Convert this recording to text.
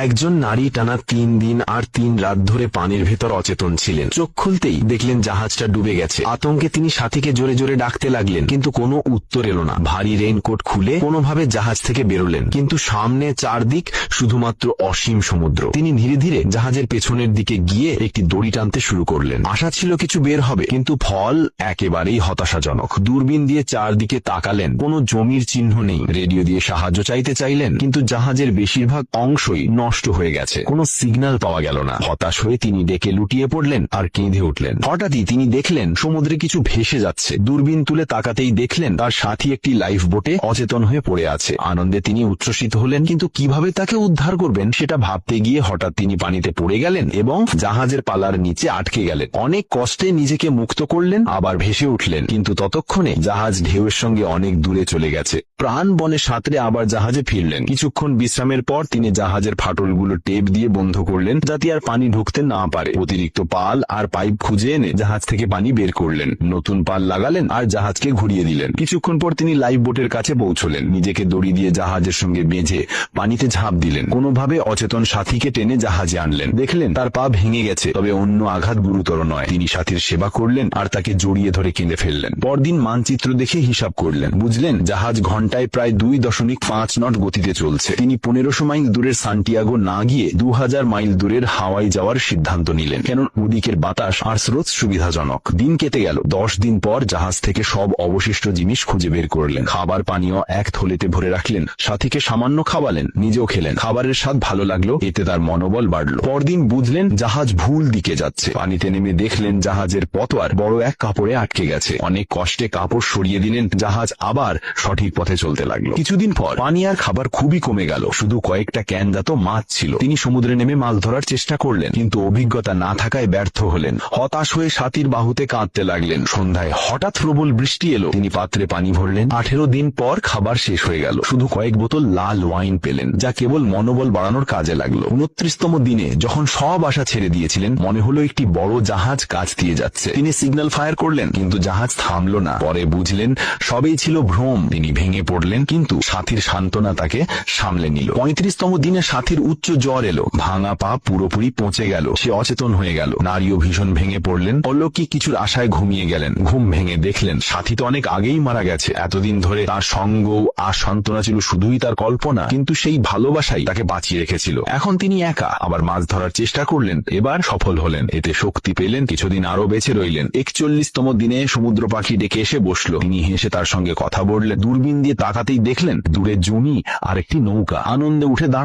একজন নারী টানা 3 দিন আর 3 রাত ধরে পানির ভেতর অচেতন ছিলেন। চোখ খুলতেই দেখলেন জাহাজটা ডুবে গেছে। আতঙ্কে তিনি সাথীকে জোরে জোরে ডাকতে লাগলেন, কিন্তু কোনো উত্তর এলো না। ভারী রেইনকোট খুলে কোনোভাবে জাহাজ থেকে বেরোলেন, কিন্তু সামনে চারদিক শুধুমাত্র অসীম সমুদ্র। তিনি ধীরে ধীরে জাহাজের পেছনের দিকে গিয়ে একটি দড়ি টানতে শুরু করলেন। আশা ছিল কিছু বের হবে, কিন্তু ফল একেবারেই হতাশাজনক। দূরবীন দিয়ে চারদিকে তাকালেন, কোনো জমির চিহ্ন নেই। রেডিও দিয়ে সাহায্য চাইতে চাইলেন, কিন্তু জাহাজের বেশিরভাগ অংশই নষ্ট হয়ে গেছে। কোনো সিগন্যাল পাওয়া গেল না। হতাশ হয়ে তিনি ডেকে লুটিয়ে পড়লেন আর কেঁদে উঠলেন। হঠাৎই তিনি দেখলেন সমুদ্রে কিছু ভেসে যাচ্ছে। দূরবীন তুলে তাকাতেই দেখলেন তার সাথী একটি লাইফ বোটে অচেতন হয়ে পড়ে আছে। আনন্দে তিনি উচ্ছ্বসিত হলেন, কিন্তু কিভাবে তাকে উদ্ধার করবেন সেটা ভাবতে গিয়ে হঠাৎ তিনি পানিতে পড়ে গেলেন এবং জাহাজের পালার নিচে আটকে গেলেন। অনেক কষ্টে নিজেকে মুক্ত করলেন, আবার ভেসে উঠলেন, কিন্তু ততক্ষণে জাহাজ ঢেউয়ের সঙ্গে অনেক দূরে চলে গেছে। প্রাণ বনে সাঁতরে আবার জাহাজে ফিরলেন। কিছুক্ষণ বিশ্রামের পর তিনি জাহাজের ফাটলগুলো টেপ দিয়ে বন্ধ করলেন, যাতে আর পানি ঢুকতে না পারে। অতিরিক্ত পাল আর পাইপ খুঁজে এনে জাহাজ থেকে পানি বের করলেন। নতুন পাল লাগালেন আর জাহাজকে ঘুরিয়ে দিলেন। কিছুক্ষণ পর তিনি লাইফ বোটের কাছে পৌঁছলেন। নিজেকে দড়ি দিয়ে জাহাজের সঙ্গে বেঁধে পানিতে ঝাঁপ দিলেন। কোনোভাবে অচেতন সাথীকে টেনে জাহাজে আনলেন। দেখলেন তার পা ভেঙে গেছে, তবে অন্য আঘাত গুরুতর নয়। তিনি সাথীর সেবা করলেন আর তাকে জড়িয়ে ধরে কেঁদে ফেললেন। পরদিন মানচিত্র দেখে হিসাব করলেন। বুঝলেন জাহাজ ঘন্টায় প্রায় 2.5 নট গতিতে চলছে। তিনি 1500 মাইল দূরের সান্টিয়াগো না গিয়ে 2000 মাইল দূরের হাওয়াই যাওয়ার সিদ্ধান্ত নিলেন, কারণ ওদিকের বাতাস আর স্রোত সুবিধাজনক। দিন কেটে গেল। 10 দিন পর জাহাজ থেকে সব অবশিষ্ট জিনিস খুঁজে বের করলেন। খাবার পানীয় এক থলেতে ভরে রাখলেন। সাথীকে সামান্য খাওয়ালেন, নিজেও খেলেন। খাবারের স্বাদ ভালো লাগলো, এতে তার মনোবল বাড়ল। পরদিন বুঝলেন জাহাজ ভুল দিকে যাচ্ছে। পানিতে নেমে দেখলেন জাহাজের পতোয়ার বড় এক কাপড়ে আটকে গেছে। অনেক কষ্টে কাপড় সরিয়ে দিলেন। জাহাজ আবার সঠিক পথে চলতে লাগলো। কিছুদিন পর পানি আর খাবার খুবই কমে গেল। শুধু কয়েকটা ক্যানজাত মাছ ছিল। তিনি সমুদ্রে নেমে মাছ ধরার চেষ্টা করলেন, কিন্তু অভিজ্ঞতা না থাকায় ব্যর্থ হলেন। হতাশ হয়ে সাথীর বাহুতে কাঁদতে লাগলেন। সন্ধ্যায় হঠাৎ প্রবল বৃষ্টি এলো। তিনি পাত্রে পানি ভরলেন। 18 দিন পর খাবার শেষ হয়ে গেল। শুধু কয়েক বোতল লাল ওয়াইন পেলেন, যা কেবল মনোবল বাড়ানোর কাজে লাগলো। 29তম দিনে যখন সব আশা ছেড়ে দিয়েছিলেন, মনে হলো একটি বড় জাহাজ কাছ দিয়ে যাচ্ছে। তিনি সিগন্যাল ফায়ার করলেন, কিন্তু জাহাজ থামলো না। পরে বুঝলেন সবই ছিল ভ্রম। তিনি ভেঙে পড়লেন, কিন্তু সাথীর সান্ত্বনা তাকে সামলে নিল। 35তম দিনে সাথীর উচ্চ জ্বর এলো। ভাঙা পা পুরোপুরি পচে গেল। সে অচেতন হয়ে গেল। নারীও ভীষণ ভেঙে পড়লেন। অলৌকিক কিছুর আশায় ঘুমিয়ে গেলেন। ঘুম ভেঙে দেখলেন সাথী তো অনেক আগেই মারা গেছে। এতদিন ধরে তার সঙ্গ আর সান্ত্বনা ছিল শুধুই তার কল্পনা, কিন্তু সেই ভালোবাসাই তাকে বাঁচিয়ে রেখেছিল। এখন তিনি একা। আবার মাছ ধরার চেষ্টা করলেন, এবার সফল হলেন। এতে শক্তি পেলেন। কিছুদিন আরো বেঁচে রইলেন। 41তম দিনে সমুদ্র পাখি ডেকে এসে বসলো। তিনি হেসে তার সঙ্গে কথা বললেন। দূরবীন দিয়ে তাকাতেই দেখলেন দূরে জমি আর একটি নৌকা। আনন্দে উঠে দাঁড়ালেন।